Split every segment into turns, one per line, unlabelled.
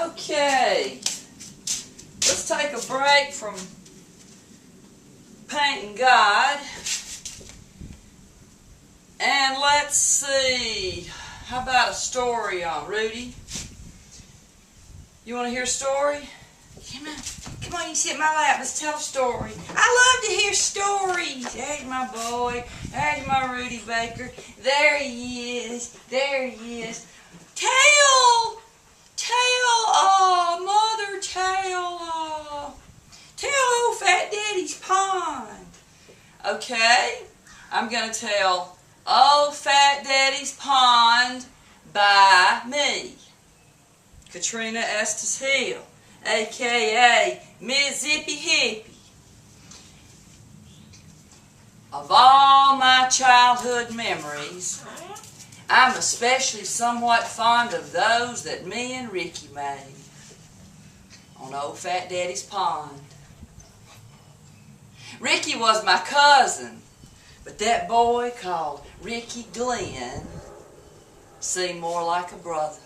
Okay, let's take a break from painting God, and let's see, how about a story on Rudy? You want to hear a story? Come on, you sit in my lap, let's tell a story. I love to hear stories. There's my boy, there's my Rudy Baker, there he is, Tell! Mother, tell old Fatdaddy's pond. Okay, I'm going to tell Old Fatdaddy's Pond by me, Katrina Estes Hill, a.k.a. Mizippihippi. Of all my childhood memories, I'm especially somewhat fond of those that me and Ricky made on Old Fatdaddy's Pond. Ricky was my cousin, but that boy called Ricky Glenn seemed more like a brother,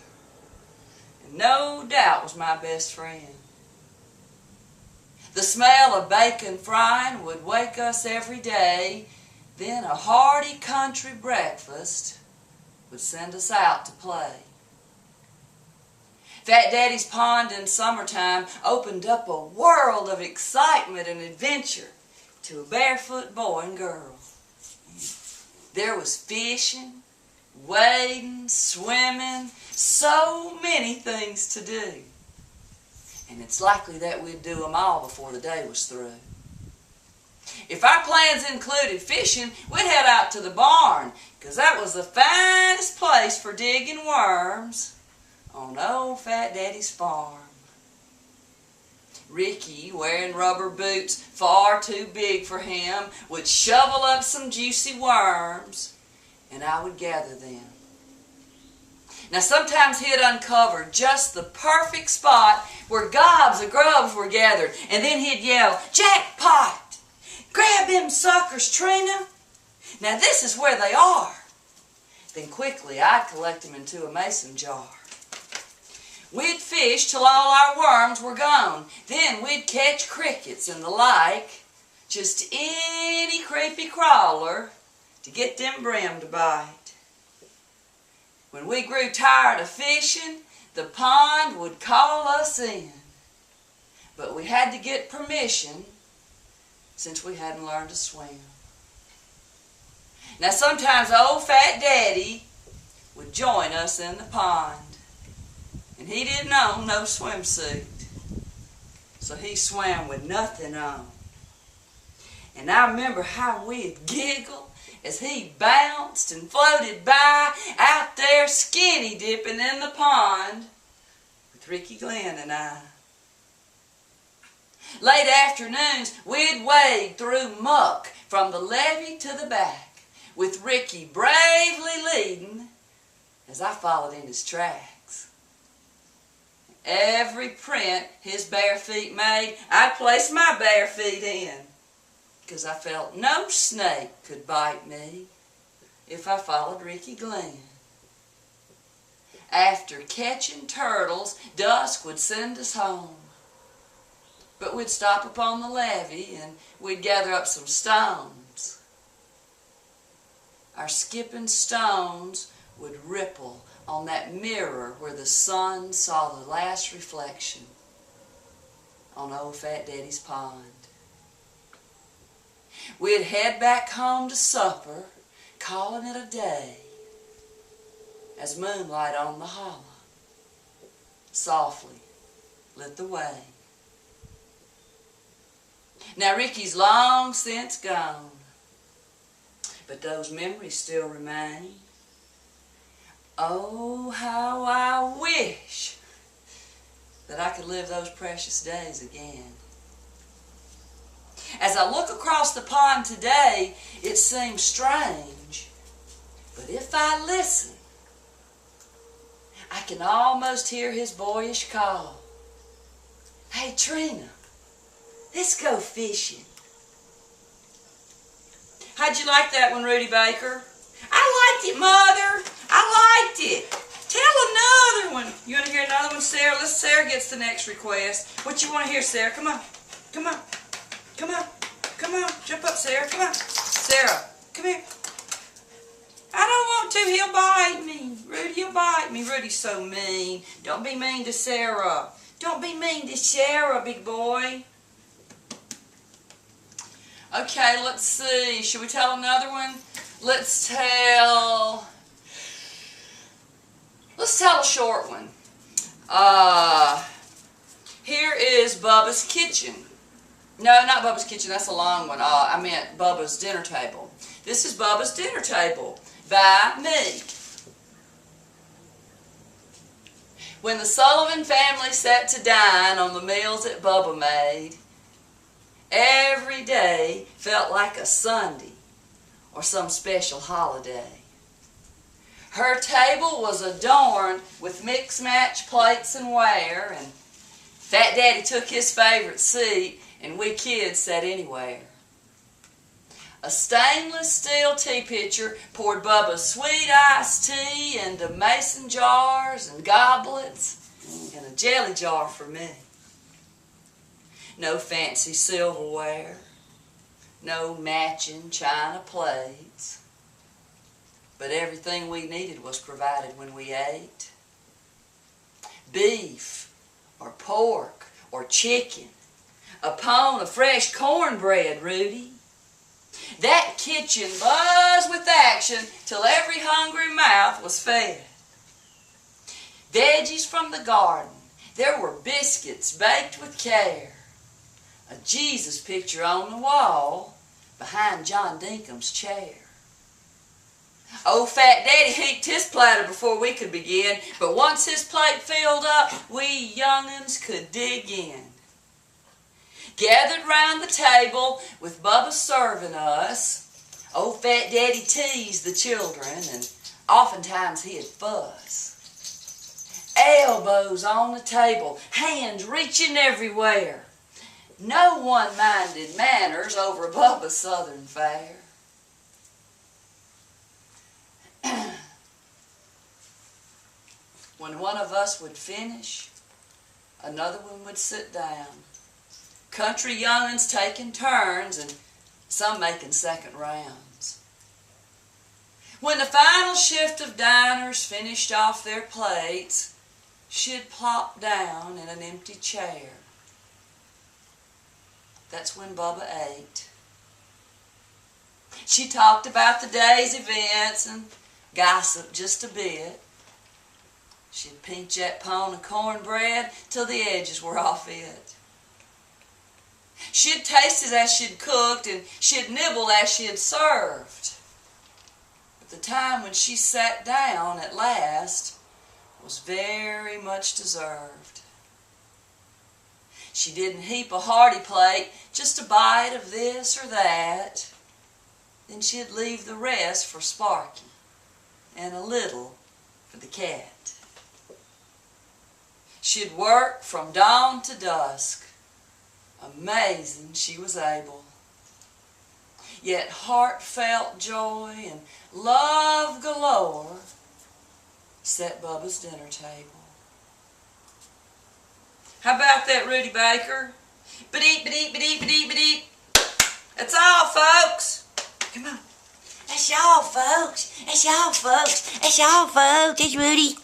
and no doubt was my best friend. The smell of bacon frying would wake us every day, then a hearty country breakfast would send us out to play. Fatdaddy's Pond in summertime opened up a world of excitement and adventure to a barefoot boy and girl. There was fishing, wading, swimming, so many things to do. And it's likely that we'd do them all before the day was through. If our plans included fishing, we'd head out to the barn, because that was the finest place for digging worms on Old Fatdaddy's farm. Ricky, wearing rubber boots far too big for him, would shovel up some juicy worms, and I would gather them. Now sometimes he'd uncover just the perfect spot where gobs of grubs were gathered, and then he'd yell, "Jackpot! Grab them suckers, Trina! Now this is where they are." Then quickly I'd collect them into a mason jar. We'd fish till all our worms were gone. Then we'd catch crickets and the like, just any creepy crawler to get them brim to bite. When we grew tired of fishing, the pond would call us in. But we had to get permission since we hadn't learned to swim. Now sometimes old Fatdaddy would join us in the pond. And he didn't own no swimsuit, so he swam with nothing on. And I remember how we'd giggle as he bounced and floated by out there skinny dipping in the pond with Ricky Glenn and I. Late afternoons, we'd wade through muck from the levee to the back, with Ricky bravely leading as I followed in his tracks. Every print his bare feet made, I'd place my bare feet in, because I felt no snake could bite me if I followed Ricky Glenn. After catching turtles, dusk would send us home. But we'd stop upon the levee and we'd gather up some stones. Our skipping stones would ripple on that mirror where the sun saw the last reflection on Old Fatdaddy's Pond. We'd head back home to supper, calling it a day, as moonlight on the hollow softly lit the way. Now Ricky's long since gone, but those memories still remain. Oh, how I wish that I could live those precious days again. As I look across the pond today, it seems strange, but if I listen, I can almost hear his boyish call. "Hey, Trina, let's go fishing." How'd you like that one, Rudy Baker? I liked it, Mother. I liked it. Tell another one. You want to hear another one? Sarah. Sarah gets the next request. What you want to hear, Sarah? Come on. Come on. Come on. Come on. Jump up, Sarah. Come on. Sarah, come here. I don't want to. He'll bite me. Rudy, he'll bite me. Rudy's so mean. Don't be mean to Sarah. Don't be mean to Sarah, big boy. Okay, let's see. Should we tell another one? Let's tell a short one. Here is Bubba's Kitchen. No, not Bubba's Kitchen. That's a long one. I meant Bubba's Dinner Table. This is Bubba's Dinner Table by me. When the Sullivan family sat to dine on the meals that Bubba made, every day felt like a Sunday or some special holiday. Her table was adorned with mix-match plates and ware, and Fatdaddy took his favorite seat, and we kids sat anywhere. A stainless steel tea pitcher poured Bubba's sweet iced tea into mason jars and goblets, and a jelly jar for me. No fancy silverware, no matching china plates, but everything we needed was provided when we ate. Beef, or pork, or chicken, upon a fresh cornbread, Rudy. That kitchen buzzed with action till every hungry mouth was fed. Veggies from the garden, there were biscuits baked with care. A Jesus picture on the wall behind John Dinkum's chair. Old Fatdaddy heaped his platter before we could begin, but once his plate filled up, we young'uns could dig in. Gathered round the table with Bubba serving us, old Fatdaddy teased the children, and oftentimes he'd fuss. Elbows on the table, hands reaching everywhere. No one minded manners over Bubba's southern fare. When one of us would finish, another one would sit down. Country young'uns taking turns and some making second rounds. When the final shift of diners finished off their plates, she'd plop down in an empty chair. That's when Bubba ate. She talked about the day's events and gossiped just a bit. She'd pinch that pound of cornbread till the edges were off it. She'd tasted as she'd cooked, and she'd nibbled as she had served. But the time when she sat down at last was very much deserved. She didn't heap a hearty plate, just a bite of this or that. Then she'd leave the rest for Sparky, and a little for the cat. She'd work from dawn to dusk. Amazing she was able. Yet heartfelt joy and love galore set Bubba's dinner table. How about that, Rudy Baker? Ba-deep, ba-deep, ba-deep, ba-deep, ba-deep. That's all, folks. Come on.
That's all, folks. That's all, folks. That's all, folks. It's Rudy.